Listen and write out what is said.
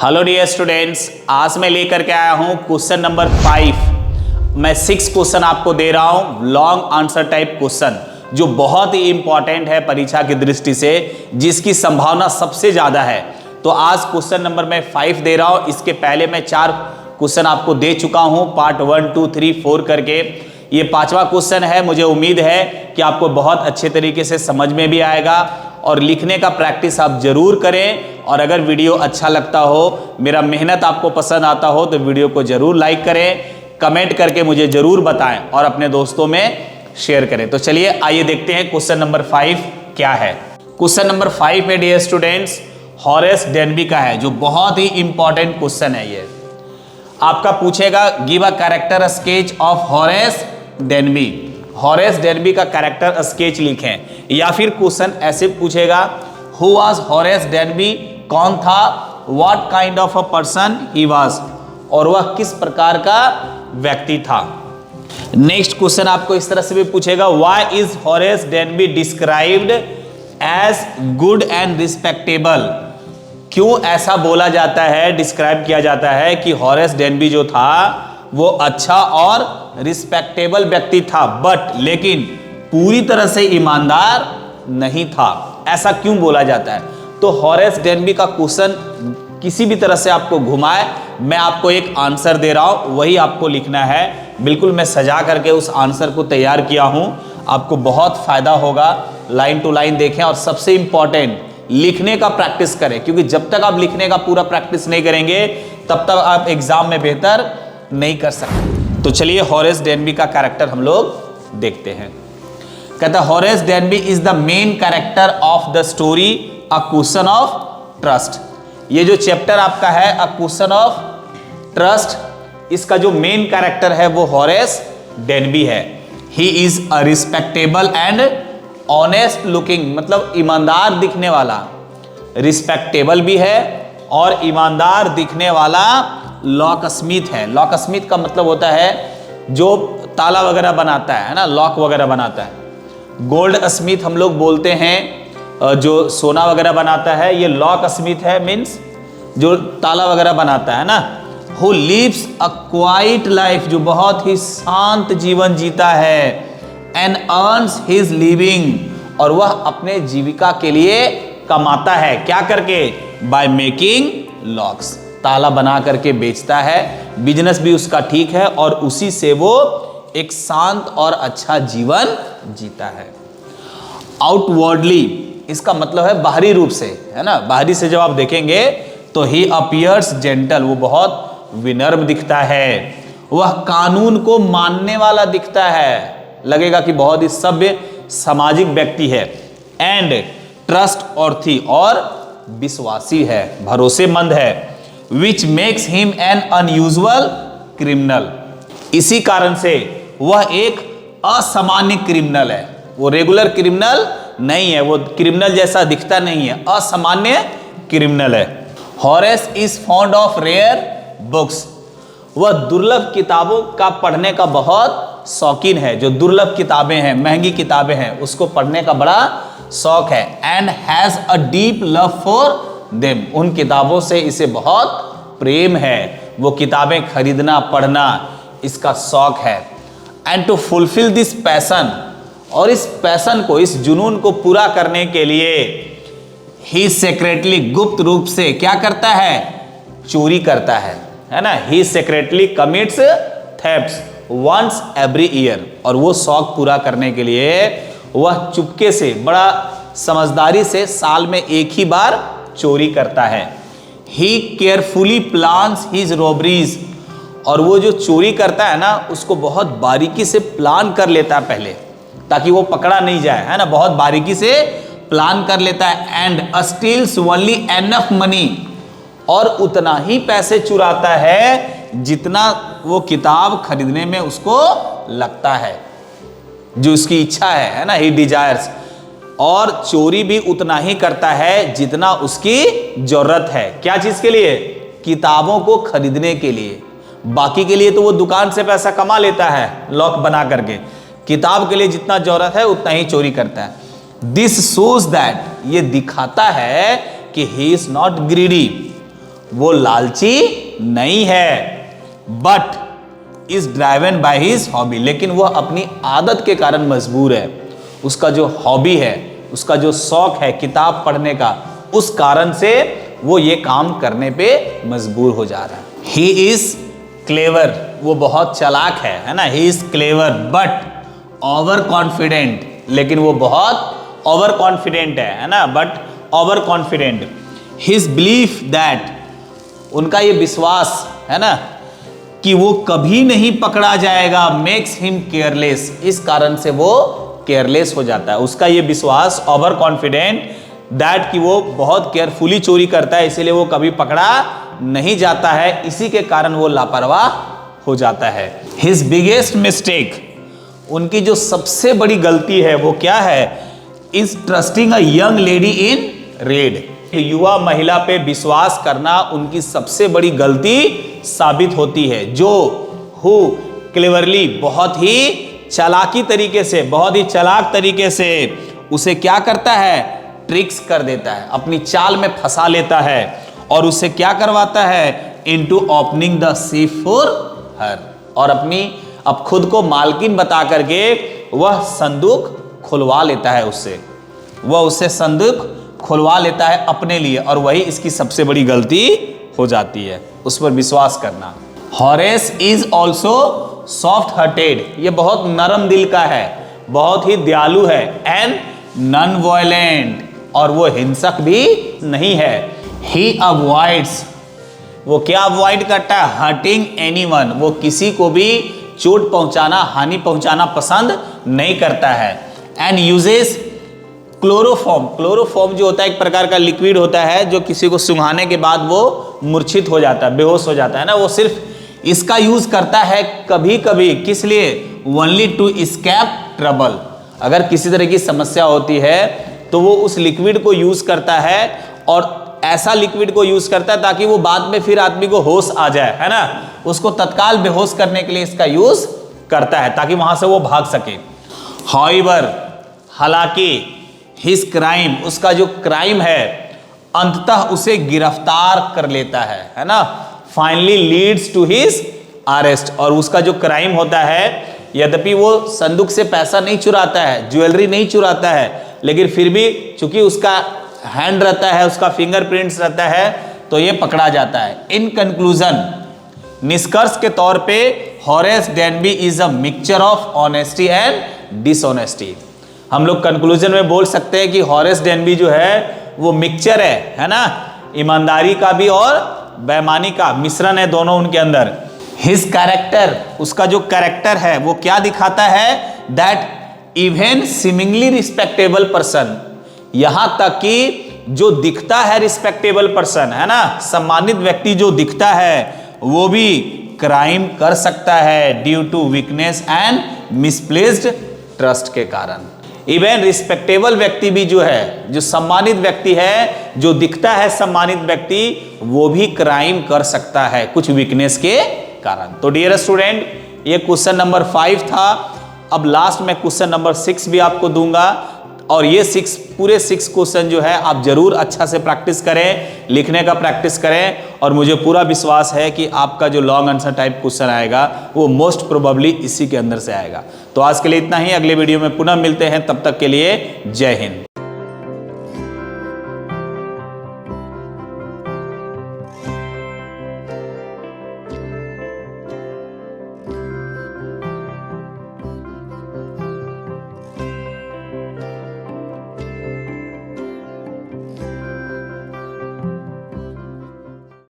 Hello dear students, आज मैं लेकर के आया हूं क्वेश्चन नंबर 5। मैं 6 क्वेश्चन आपको दे रहा हूं, लॉन्ग आंसर टाइप क्वेश्चन, जो बहुत ही इंपॉर्टेंट है परीक्षा की दृष्टि से, जिसकी संभावना सबसे ज्यादा है। तो आज क्वेश्चन नंबर मैं 5 दे रहा हूं। इसके पहले मैं 4 क्वेश्चन आपको दे चुका हूं, पार्ट 1, 2, 3, 4 करके। ये 5वां क्वेश्चन है। मुझे उम्मीद है कि आपको बहुत अच्छे तरीके से समझ में भी आएगा और लिखने का प्रैक्टिस आप जरूर करें। और अगर वीडियो अच्छा लगता हो, मेरा मेहनत आपको पसंद आता हो, तो वीडियो को जरूर लाइक करें, कमेंट करके मुझे जरूर बताएं और अपने दोस्तों में शेयर करें। तो चलिए आइए देखते हैं क्वेश्चन नंबर 5 क्या है। क्वेश्चन नंबर 5 है डियर स्टूडेंट्स, हॉरेस डेनबी का है, जो बहुत ही इंपॉर्टेंट क्वेश्चन है। ये आपका पूछेगा, give a character sketch of Horace Denby. Horace Denby का कैरेक्टर स्केच लिखें। या फिर क्वेश्चन ऐसे पूछेगा, हु वाज हॉरेस डेनबी, कौन था, what kind of a person he was, और वह किस प्रकार का व्यक्ति था। नेक्स्ट क्वेश्चन आपको इस तरह से भी पूछेगा, why is Horace Denby described as good and respectable. क्यों ऐसा बोला जाता है, डिस्क्राइब किया जाता है कि हॉरेस डेनबी जो था वो अच्छा और रिस्पेक्टेबल व्यक्ति था, बट लेकिन पूरी तरह से ईमानदार नहीं था। ऐसा क्यों बोला जाता है? तो हॉरेस डेनबी का क्वेश्चन किसी भी तरह से आपको घुमाए, मैं आपको एक आंसर दे रहा हूं, वही आपको लिखना है। बिल्कुल मैं सजा करके उस आंसर को तैयार किया हूं, आपको बहुत फायदा होगा। लाइन टू लाइन देखें और सबसे इंपॉर्टेंट, लिखने का प्रैक्टिस करें, क्योंकि जब तक आप लिखने का पूरा प्रैक्टिस नहीं करेंगे तब तक आप एग्जाम में बेहतर नहीं कर सकते। तो चलिए हॉरेस डेनबी का कैरेक्टर हम लोग देखते हैं। कहता है, Horace Denby is the main character of the story a question of trust. ये जो चैप्टर आपका है अ क्वेश्चन ऑफ ट्रस्ट, इसका जो मेन कैरेक्टर है वो हॉरेस डेनबी है। He is a respectable and honest looking, मतलब ईमानदार दिखने वाला, रिस्पेक्टेबल भी है और ईमानदार दिखने वाला लॉक स्मिथ है। लॉक स्मिथ का मतलब होता है जो ताला वगैरह बनाता है ना, लॉक वगैरह बनाता है। गोल्ड स्मिथ हम लोग बोलते हैं, जो सोना वगैरह बनाता है, ये लॉक स्मिथ है, मीन्स जो ताला वगैरह बनाता है ना। Who lives a quiet life, जो बहुत ही शांत जीवन जीता है, एंड अर्न्स हिज लिविंग, और वह अपने जीविका के लिए कमाता है, क्या करके, बाय मेकिंग लॉक्स, ताला बना करके बेचता है। बिजनेस भी उसका ठीक है और उसी से वो एक शांत और अच्छा जीवन जीता है। आउटवर्डली, इसका मतलब है बाहरी रूप से, है ना। बाहरी से जब आप देखेंगे तो ही अपीयर्स जेंटल, वो बहुत विनम्र दिखता है। वह कानून को मानने वाला दिखता है, लगेगा कि बहुत ही सभ्य सामाजिक व्यक्ति है। एंड ट्रस्ट ऑर्थी, और विश्वासी है, भरोसेमंद है। Which makes him an unusual criminal, इसी कारण से वह एक असामान्य क्रिमिनल है। वो रेगुलर क्रिमिनल नहीं है, वो क्रिमिनल जैसा दिखता नहीं है, असामान्य क्रिमिनल है। Horace is fond of rare books, वह दुर्लभ किताबों का पढ़ने का बहुत शौकीन है। जो दुर्लभ किताबें हैं, महंगी किताबें हैं, उसको पढ़ने का बड़ा शौक है। And has a deep love for them, उन किताबों से इसे बहुत प्रेम है, वो किताबें खरीदना पढ़ना इसका शौक है। And to fulfil this passion, और इस पैशन को, इस जुनून को पूरा करने के लिए ही सेक्रेटली, गुप्त रूप से क्या करता है, चोरी करता है ना। He secretly commits thefts once every year, और वो शौक पूरा करने के लिए वह चुपके से, बड़ा समझदारी से साल में एक ही बार चोरी करता है। ही केयरफुली प्लान्स हिज रॉबरीज, और वो जो चोरी करता है ना, उसको बहुत बारीकी से प्लान कर लेता है पहले, ताकि वो पकड़ा नहीं जाए, है ना। बहुत बारीकी से प्लान कर लेता है। And steals only enough money, और उतना ही पैसे चुराता है जितना वो किताब खरीदने में उसको लगता है, जो उसकी इच्छा है ना, ही डिजायर्स। और चोरी भी उतना ही करता है जितना उसकी जरूरत है। क्या चीज के लिए? किताबों को खरीदने के लिए। बाकी के लिए तो वो दुकान से पैसा कमा लेता है लॉक बना करके, किताब के लिए जितना जरूरत है उतना ही चोरी करता है। दिस शोज दैट, ये दिखाता है कि ही इज नॉट ग्रीडी, वो लालची नहीं है, but is driven by his hobby, लेकिन वह अपनी आदत के कारण मजबूर है। उसका जो हॉबी है, उसका जो शौक है किताब पढ़ने का, उस कारण से वो ये काम करने पे मजबूर हो जा रहा है। ही इज क्लेवर, वो बहुत चालाक है ना। He is clever but over confident, लेकिन वो बहुत ओवर कॉन्फिडेंट है ना, but over confident. His belief that, उनका ये विश्वास है ना कि वो कभी नहीं पकड़ा जाएगा, मेक्स हिम केयरलेस, इस कारण से वो केयरलेस हो जाता है। उसका ये विश्वास, ओवर कॉन्फिडेंट दैट, कि वो बहुत केयरफुली चोरी करता है, इसीलिए वो कभी पकड़ा नहीं जाता है, इसी के कारण वो लापरवाह हो जाता है। हिज बिगेस्ट मिस्टेक, उनकी जो सबसे बड़ी गलती है वो क्या है? Is trusting a young lady in red, युवा महिला पे विश्वास करना उनकी सबसे बड़ी गलती साबित होती है। जो हु क्लेवरली, बहुत ही चालाकी तरीके से, बहुत ही चालाक तरीके से उसे क्या करता है? ट्रिक्स कर देता है, अपनी चाल में फंसा लेता है और उसे क्या करवाता है? Into opening the safe for her, और अब खुद को मालकिन बता करके वह संदूक खुलवा लेता है उससे, वह उससे संदूक खुलवा लेता है अपने लिए, और वही इसकी सबसे बड़ी गलती हो जाती है, उस पर विश्वास करना। Horace is also soft hearted, ये बहुत नरम दिल का है, बहुत ही दयालु है, एंड नॉन वायलेंट, और वो हिंसक भी नहीं है। ही अवॉइड्स, वो क्या अवॉइड करता है? हर्टिंग एनीवन, वो किसी को भी चोट पहुंचाना, हानि पहुंचाना पसंद नहीं करता है। एंड यूजेस क्लोरोफॉर्म, क्लोरोफॉर्म जो होता है एक प्रकार का लिक्विड होता है जो किसी को सुंघाने के बाद वो मूर्छित हो जाता है, बेहोश हो जाता है ना, वो सिर्फ इसका यूज करता है कभी कभी, किस लिए? ओनली टू एस्केप ट्रबल, अगर किसी तरह की समस्या होती है तो वो उस लिक्विड को यूज करता है, और ऐसा लिक्विड को यूज करता है ताकि वो बाद में फिर आदमी को होश आ जाए, है ना, उसको तत्काल बेहोश करने के लिए इसका यूज करता है ताकि वहां से वो भाग सके। हाउएवर, हालांकि, हिज क्राइम, उसका जो क्राइम है अंततः उसे गिरफ्तार कर लेता है ना, finally leads to his arrest, और उसका जो क्राइम होता है, यद्यपि वो संदूक से पैसा नहीं चुराता है, ज्वेलरी नहीं चुराता है, लेकिन फिर भी चूंकि उसका हैंड रहता है, उसका फिंगरप्रिंट्स रहता है, तो ये पकड़ा जाता है। इन कंक्लूजन, निष्कर्ष के तौर पे, Horace Denby is a mixture of honesty and dishonesty. हम लोग कंक्लूजन में बोल सकते हैं कि हॉरेस डेनबी जो है वो मिक्सचर है ना, ईमानदारी का भी और बेईमानी का मिश्रण है दोनों उनके अंदर। हिज कैरेक्टर, उसका जो कैरेक्टर है वो क्या दिखाता है? That even seemingly respectable person, यहां तक कि जो दिखता है रिस्पेक्टेबल पर्सन, है ना, सम्मानित व्यक्ति जो दिखता है, वो भी क्राइम कर सकता है due to weakness and misplaced trust के कारण। इवन रिस्पेक्टेबल व्यक्ति भी जो है, जो सम्मानित व्यक्ति है, जो दिखता है सम्मानित व्यक्ति, वो भी क्राइम कर सकता है कुछ वीकनेस के कारण। तो डियर स्टूडेंट, ये क्वेश्चन नंबर 5 था। अब लास्ट में क्वेश्चन नंबर 6 भी आपको दूंगा, और ये पूरे 6 क्वेश्चन जो है आप जरूर अच्छा से प्रैक्टिस करें, लिखने का प्रैक्टिस करें, और मुझे पूरा विश्वास है कि आपका जो लॉन्ग आंसर टाइप क्वेश्चन आएगा वो मोस्ट प्रोबेबली इसी के अंदर से आएगा। तो आज के लिए इतना ही, अगले वीडियो में पुनः मिलते हैं, तब तक के लिए जय हिंद।